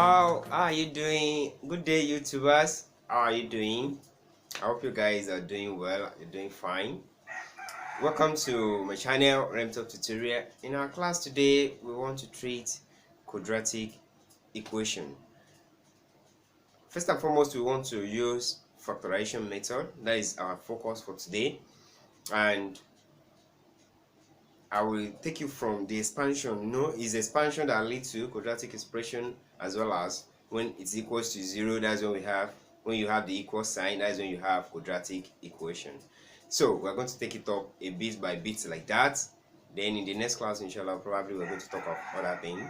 How are you doing? Good day, YouTubers. How are you doing? I hope you guys are doing well. You're doing fine. Welcome to my channel, RemTop tutorial. In our class today, we want to treat quadratic equation. First and foremost, we want to use factorization method. That is our focus for today. And I will take you from the expansion. It's expansion that leads to quadratic expression, as well as when it's equals to 0, that's when you have the equal sign, that's when you have quadratic equation. So we're going to take it up a bit by bit like that. Then in the next class, inshallah, probably we're going to talk of other things.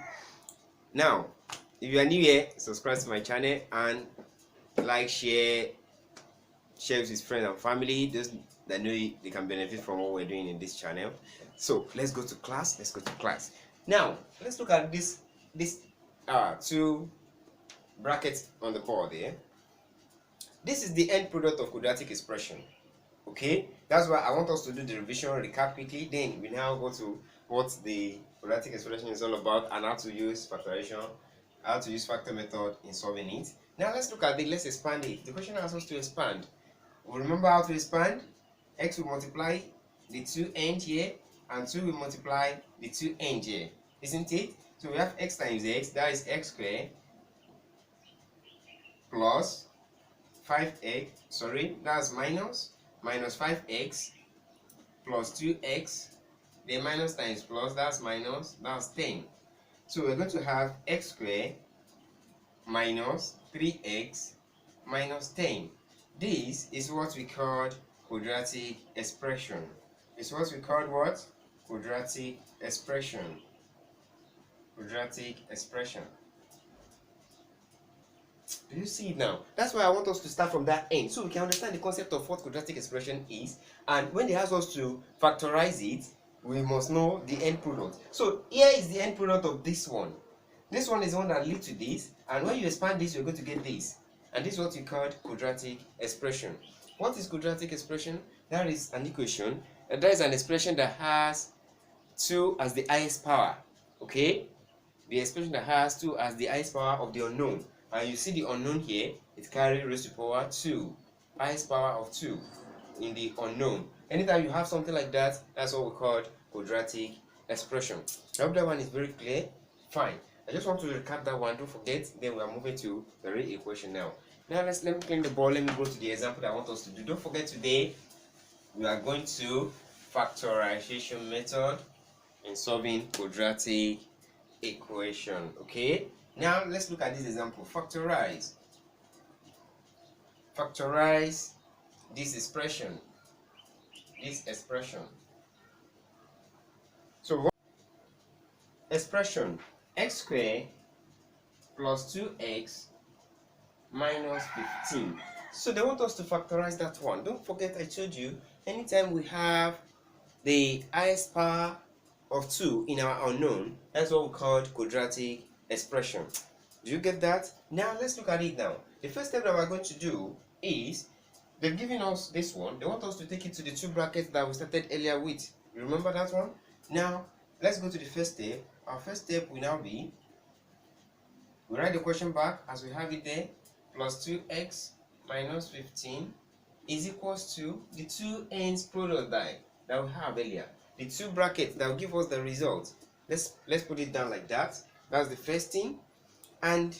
Now, if you are new here, subscribe to my channel and like, share with his friends and family, those that know they can benefit from what we're doing in this channel. So let's go to class. Now let's look at this two brackets on the board here. This is the end product of quadratic expression. Okay, that's why I want us to do the revision recap quickly. Then we now go to what the quadratic expression is all about and how to use factorization, how to use factor method in solving it. Now let's look at it. Let's expand it. The question asks us to expand. We remember how to expand. X will multiply the two ends here, and 2 will multiply the two ends here, isn't it? So we have x times x, that is x squared, plus 5x, that's minus 5x, plus 2x, then minus times plus, that's minus, that's 10. So we're going to have x squared minus 3x minus 10. This is what we call quadratic expression. It's what we call what? Quadratic expression. Quadratic expression. Do you see it now? That's why I want us to start from that end, so we can understand the concept of what quadratic expression is. And when they ask us to factorize it, we must know the end product. So here is the end product of this one. This one is the one that leads to this, and when you expand this, you're going to get this. And this is what we call quadratic expression. What is quadratic expression? That is an equation. That is an expression that has 2 as the highest power. Okay? The expression that has 2 as the highest power of the unknown. And you see the unknown here, it carries raised to power 2. Highest power of 2 in the unknown. Anytime you have something like that, that's what we call quadratic expression. I hope that one is very clear. Fine. I just want to recap that one, don't forget. Then we are moving to the real equation now. Now let me clean the board. Let me go to the example that I want us to do. Don't forget, today we are going to factorization method in solving quadratic equation. Okay, now let's look at this example. Factorize this expression. So what expression? X squared plus 2x minus 15. So they want us to factorize that one. Don't forget, I told you, anytime we have the highest power of 2 in our unknown, that's what we call quadratic expression. Do you get that? Now let's look at it now. The first step that we're going to do is, they've given us this one. They want us to take it to the two brackets that we started earlier with. You remember that one? Now let's go to the first step. Our first step will now be, we write the question back as we have it there, plus 2x minus 15 is equals to the two ends product that we have earlier, the two brackets that will give us the result. Let's put it down like that. That's the first thing. And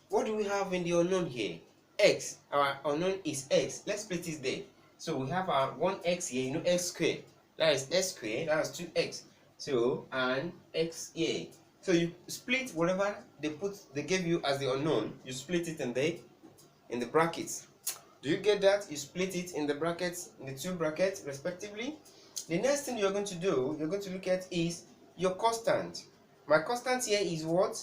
what do we have in the unknown here? X. Our unknown is x. Let's split it there. So we have our 1x here, x squared. That is x squared, that is 2x. So, and x here. So you split whatever they gave you as the unknown, you split it in the brackets. Do you get that? You split it in the brackets, in the two brackets respectively. The next thing you're going to do, you're going to look at is your constant. My constant here is what?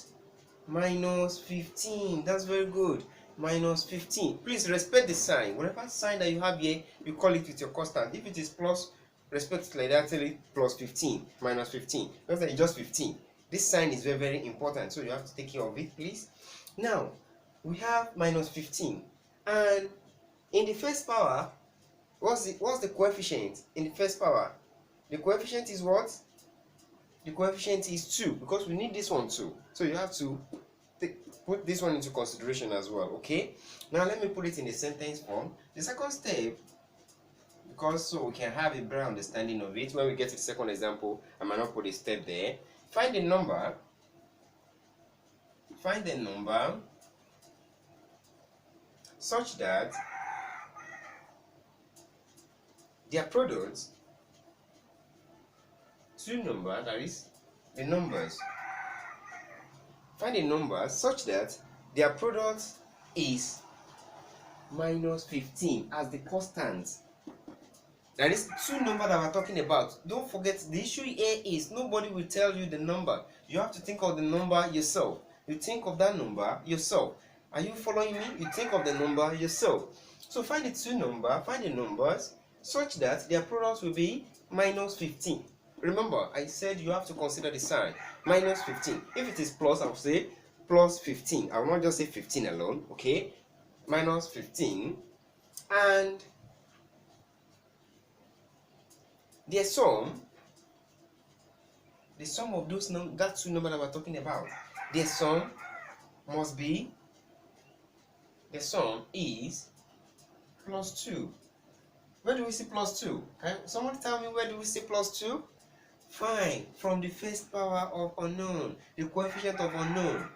Minus 15. That's very good. Minus 15. Please respect the sign. Whatever sign that you have here, you call it with your constant. If it is plus, respect it like that, tell it plus 15, minus 15. Because it's just 15. This sign is very, very important, so you have to take care of it, please. Now, we have minus 15. And in the first power, what's the coefficient in the first power? The coefficient is what? The coefficient is 2, because we need this one too. So you have to Put this one into consideration as well, okay? Now let me put it in a sentence form. The second step, because so we can have a better understanding of it, when we get to the second example, I might not put a step there. Find the number such that their products, two numbers, that is the numbers. Find a number such that their product is minus 15 as the constant. That is two numbers that we're talking about. Don't forget, the issue here is nobody will tell you the number. You have to think of the number yourself. You think of that number yourself. Are you following me? You think of the number yourself. So find the two numbers, find the numbers such that their products will be minus 15. Remember, I said you have to consider the sign. Minus 15. If it is plus, I will say plus 15. I will not just say 15 alone, okay? Minus 15. And the sum of those that two numbers that we're talking about, the sum must be, the sum is plus 2. Where do we see plus 2? Can someone tell me where do we see plus 2? Fine, from the first power of unknown, the coefficient of unknown.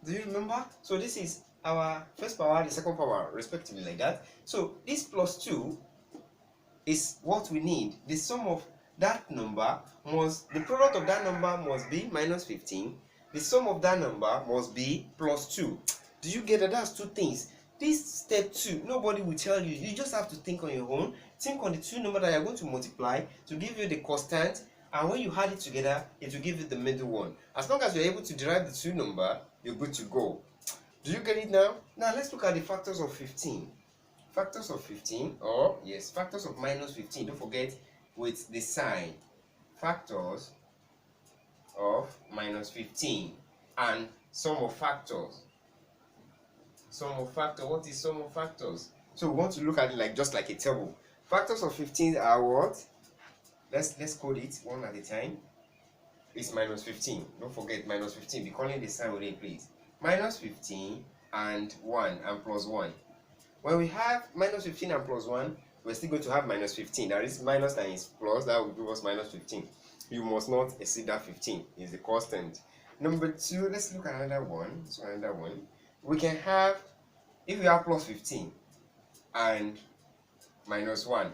Do you remember? So this is our first power, the second power, respectively, like that. So this plus 2 is what we need. The sum of that number must, the product of that number must be minus 15. The sum of that number must be plus 2. Do you get that? That's two things. This step 2, nobody will tell you. You just have to think on your own. Think on the two numbers that you're going to multiply to give you the constant, and when you add it together, it will give you the middle one. As long as you're able to derive the two numbers, you're good to go. Do you get it now? Now let's look at the factors of 15. Factors of 15, or yes, factors of minus 15. Don't forget with the sign. Factors of minus 15 and sum of factors. Sum of factors. What is sum of factors? So we want to look at it like just like a table. Factors of 15 are what? Let's code it one at a time. It's minus 15. Don't forget minus 15. Be calling the sign with it, please. Minus 15 and 1 and plus 1. When we have minus 15 and plus 1, we're still going to have minus 15. That is minus times plus, that will give us minus 15. You must not exceed that 15. It's the constant. Number 2, let's look at another one. So another one. We can have, if we have plus 15 and minus 1,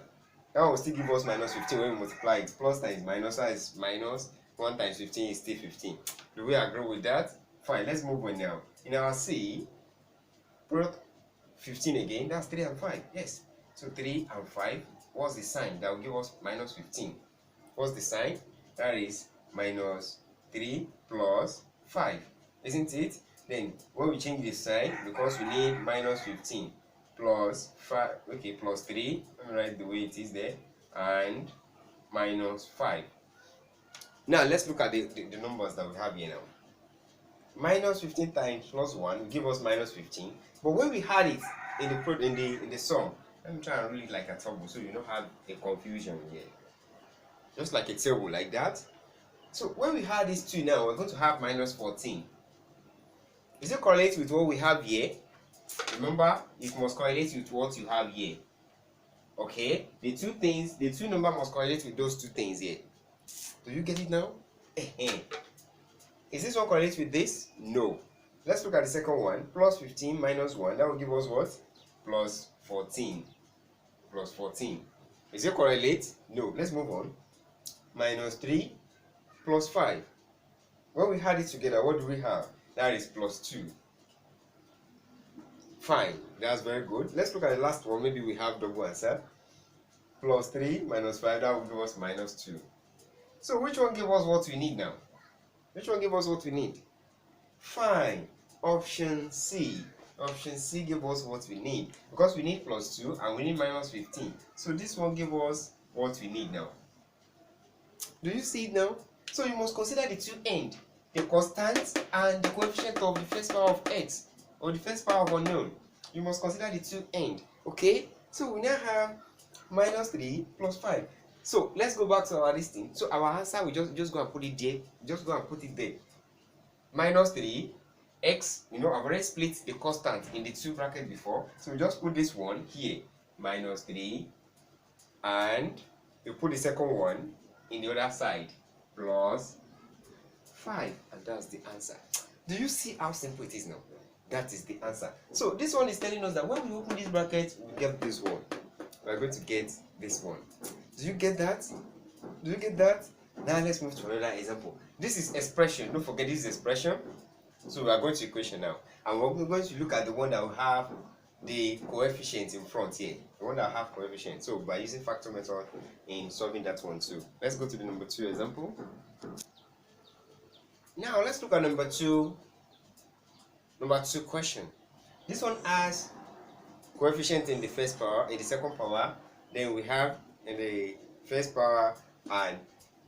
that will still give us minus 15 when we multiply it. Plus times minus is minus, 1 times 15 is still 15. Do we agree with that? Fine, let's move on now. In our C, product 15 again, that's 3 and 5. Yes. So 3 and 5, what's the sign? That will give us minus 15. What's the sign? That is minus 3 plus 5. Isn't it? Then when we change the sign, because we need minus 15 plus 5, okay, plus 3, let me write the way it is there, and minus 5. Now let's look at the numbers that we have here now. Minus 15 times plus 1 will give us minus 15. But when we had it in the sum, let me try and read it like a table so you don't have a confusion here. Just like a table like that. So when we had these two now, we're going to have minus 14. Is it correlate with what we have here? Remember, it must correlate with what you have here. Okay? The two numbers must correlate with those two things here. Do you get it now? Is this one correlate with this? No. Let's look at the second one. Plus 15 minus 1. That will give us what? Plus 14. Plus 14. Is it correlate? No. Let's move on. Minus 3 plus 5. When we add it together, what do we have? That is plus 2. Fine. That's very good. Let's look at the last one. Maybe we have double answer. Plus 3 minus 5. That will give us minus 2. So which one gives us what we need now? Which one gives us what we need? Fine. Option C. Option C gives us what we need. Because we need plus 2 and we need minus 15. So this one gives us what we need now. Do you see it now? So you must consider the two ends. The constant and the coefficient of the first power of x. Or the first power of unknown. You must consider the two ends. Okay? So we now have minus 3 plus 5. So let's go back to our listing. So our answer, we just go and put it there. Just go and put it there. Minus 3 x, I've already split the constant in the two brackets before, so we just put this one here, minus 3, and we put the second one in the other side, plus 5, and that's the answer. Do you see how simple it is now? That is the answer. So this one is telling us that when we open this bracket, we get this one. We're going to get this one. Do you get that? Do you get that? Now let's move to another example. This is expression. Don't forget this is expression. So we are going to equation now. And we're going to look at the one that will have the coefficient in front here. The one that will have coefficient. So by using factor method in solving that one too. Let's go to the number 2 example. Now let's look at number two question. This one has coefficient in the first power, in the second power, then we have in the first power and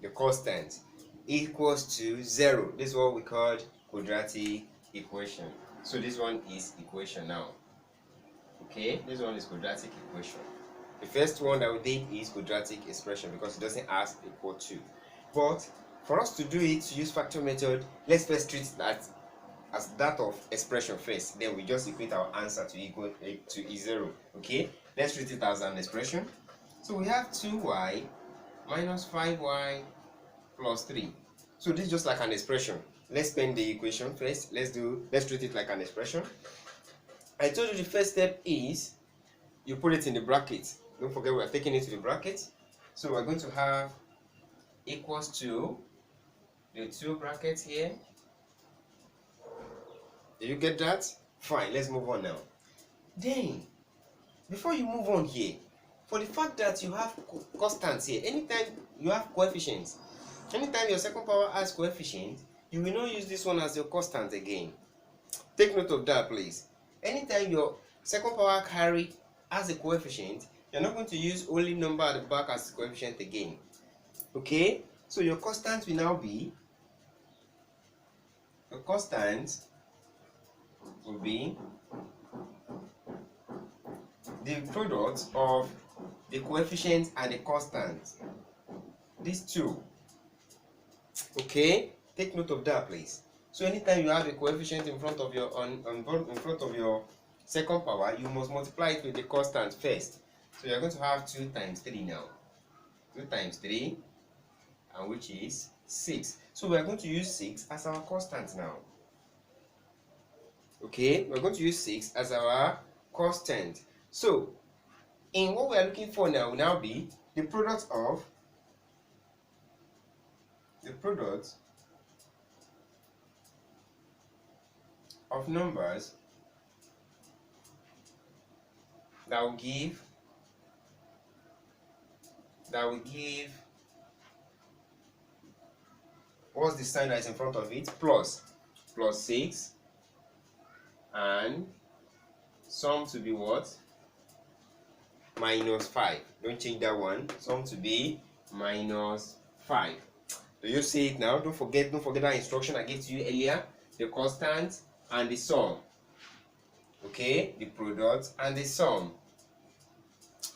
the constant equals to 0. This is what we call quadratic equation. So this one is equation now. Okay, this one is quadratic equation. The first one that we did is quadratic expression because it doesn't ask equal to. But for us to do it, to use factor method, let's first treat that as that of expression first. Then we just equate our answer to equal to 0. Okay, let's treat it as an expression. So we have 2y minus 5y plus 3. So this is just like an expression. Let's spend the equation first. Let's treat it like an expression. I told you the first step is you put it in the bracket. Don't forget we are taking it to the bracket. So we're going to have equals to the two brackets here. Do you get that? Fine, let's move on now. Then, before you move on here, for the fact that you have constants here, anytime you have coefficients, anytime your second power has coefficient, you will not use this one as your constant again. Take note of that, please. Anytime your second power carry has a coefficient, you're not going to use only number at the back as coefficient again. Okay? So your constant will now be, your constant will be the product of the coefficient and the constant. These two. Okay? Take note of that, please. So anytime you have a coefficient in front of your in front of your second power, you must multiply it with the constant first. So you're going to have 2 times 3 now. 2 times 3, and which is 6. So we are going to use 6 as our constant now. Okay, we're going to use 6 as our constant. So in what we are looking for now will now be the product of numbers that will give what's the sign that is in front of it? Plus 6 and sum to be what? Minus 5. Don't change that one. Sum to be minus 5. Do you see it now? Don't forget that instruction I gave to you earlier. The constant and the sum. Okay, the product and the sum.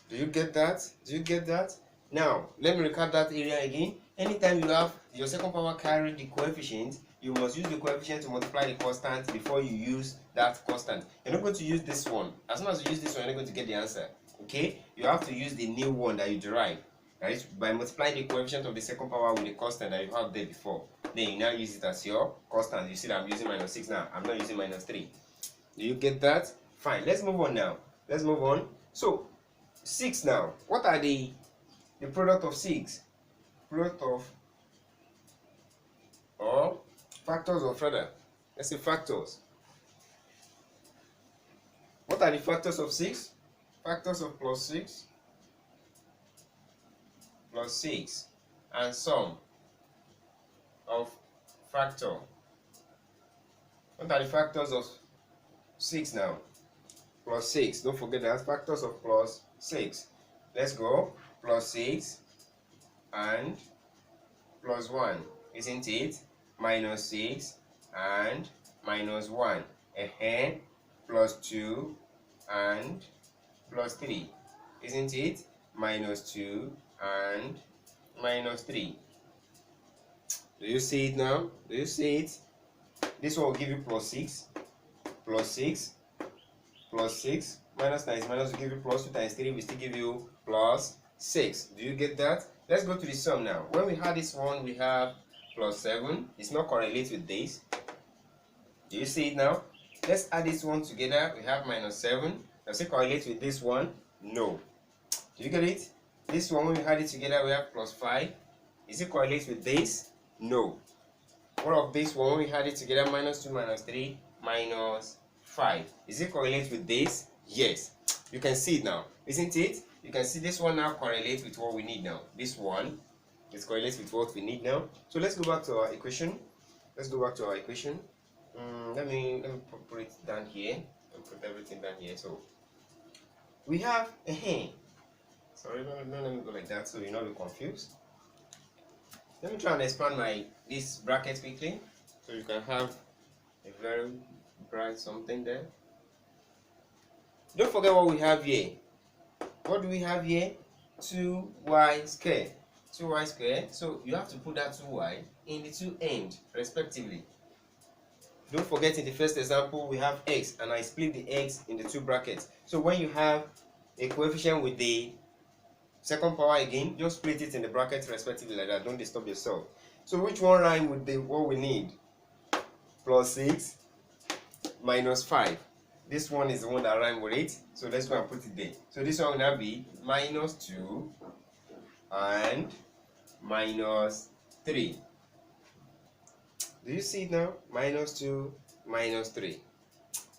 Do you get that? Do you get that? Now, let me recap that area again. Anytime you have your second power carry the coefficient, you must use the coefficient to multiply the constant before you use that constant. You're not going to use this one. As soon as you use this one, you're not going to get the answer. Okay? You have to use the new one that you derive. That is by multiplying the coefficient of the second power with the constant that you have there before. Then you now use it as your constant. You see that I'm using minus 6 now. I'm not using minus 3. Do you get that? Fine. Let's move on now. Let's move on. So, 6 now. What are the product of 6? Product of, or factors of rather. Let's say factors. What are the factors of 6? Factors of plus 6, and sum of factor. What are the factors of 6 now? Plus 6. Don't forget that. Factors of plus 6. Let's go. Plus 6 and plus 1. Isn't it? Minus 6 and minus 1. Plus 2 and plus 3. Isn't it? Minus 2 and minus 3. Do you see it now? Do you see it? This one will give you plus 6. plus 6 minus times minus will give you plus 2 times 3 will still give you plus 6. Do you get that? Let's go to the sum now. When we had this one, we have plus 7. It's not correlate with this. Do you see it now? Let's add this one together. We have minus 7. Does it correlate with this one? No. Do you get it? This one, when we add it together, we have plus 5. Is it correlate with this? No. What of this one, when we add it together, minus 2 minus 3 minus 5. Is it correlate with this? Yes. You can see it now, isn't it? You can see this one now correlates with what we need now. This one is correlates with what we need now. So let's go back to our equation. Let's go back to our equation. Let me put it down here and put everything down here. So we have sorry, no, let me go like that so you're not be confused. Let me try and expand this bracket quickly so you can have a very bright something there. Don't forget what we have here. What do we have here? 2y squared. 2y squared. So you have to put that 2y in the two ends respectively. Don't forget, in the first example we have x and I split the x in the two brackets. So when you have a coefficient with the second power again, just split it in the brackets respectively like that. Don't disturb yourself. So which one rhyme with what we need? Plus 6 minus 5. This one is the one that rhyme with it. So let's go and put it there. So this one will now be minus 2 and minus 3. Do you see it now? Minus 2, minus 3.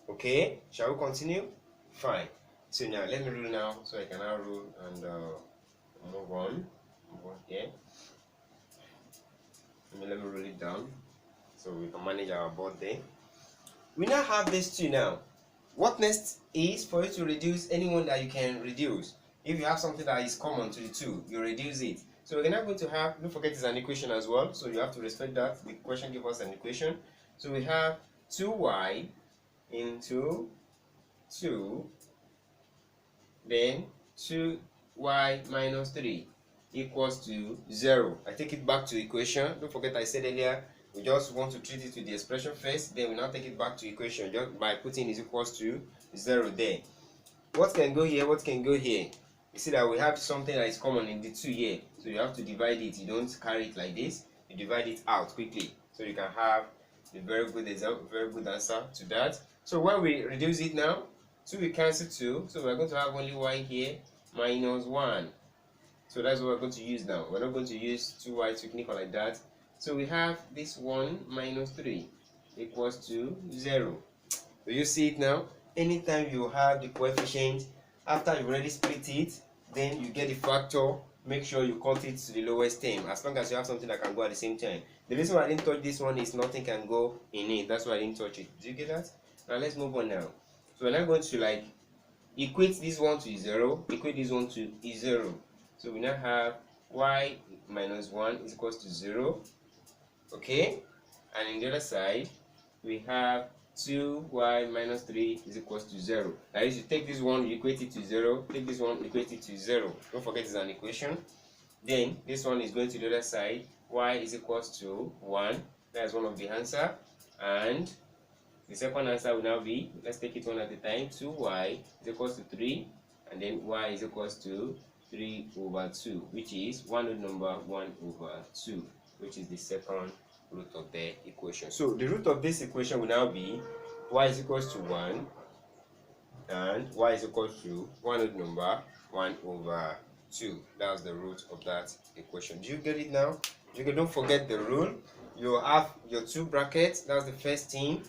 Okay, shall we continue? Fine. So now let me rule now, so I can now rule and move on here. Let me rule it down so we can manage our board there. We now have these two now. What next is for you to reduce anyone that you can reduce. If you have something that is common to the two, you reduce it. So we're now going to have, don't forget it's an equation as well, so you have to respect that. The question gives us an equation. So we have 2y into 2, then 2y minus 3 equals to 0. I take it back to equation. Don't forget I said earlier, we just want to treat it with the expression first, then we now take it back to equation just by putting is equals to 0 there. What can go here? What can go here? You see that we have something that is common in the two here, so you have to divide it. You don't carry it like this, you divide it out quickly so you can have a very good example, very good answer to that. So when we reduce it now, 2 we cancel 2, so we're going to have only y here minus 1. So that's what we're going to use now. We're not going to use 2y technique like that. So we have this 1 minus 3 equals to 0. Do you see it now? Anytime you have the coefficient, after you've already split it, then you get the factor, make sure you cut it to the lowest term, as long as you have something that can go at the same time. The reason why I didn't touch this one is nothing can go in it. That's why I didn't touch it. Do you get that? Now let's move on now. So we're now going to equate this one to 0, equate this one to 0. So we now have y minus 1 is equals to 0. Okay? And in the other side, we have 2y minus 3 is equals to 0. That is, you take this one, you equate it to 0, take this one, equate it to 0. Don't forget it's an equation. Then this one is going to the other side, y is equals to 1. That's one of the answer. And the second answer will now be, let's take it one at a time, 2y is equals to 3, and then y is equals to 3 over 2, which is one odd number 1 over 2, which is the second root of the equation. So the root of this equation will now be y is equals to 1 and y is equals to one odd number 1 over 2. That's the root of that equation. Do you get it now? Don't forget the rule. You have your two brackets. That's the first thing.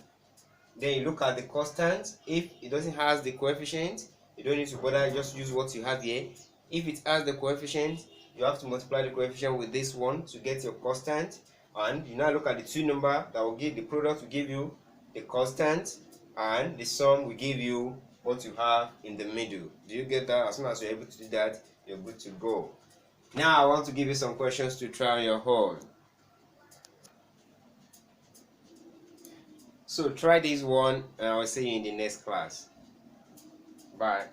Then you look at the constant. If it doesn't have the coefficient, you don't need to bother, just use what you have here. If it has the coefficient, you have to multiply the coefficient with this one to get your constant. And you now look at the two numbers that will give the product, will give you the constant, and the sum will give you what you have in the middle. Do you get that? As soon as you're able to do that, you're good to go. Now I want to give you some questions to try on your own. So try this one and I will see you in the next class. Bye.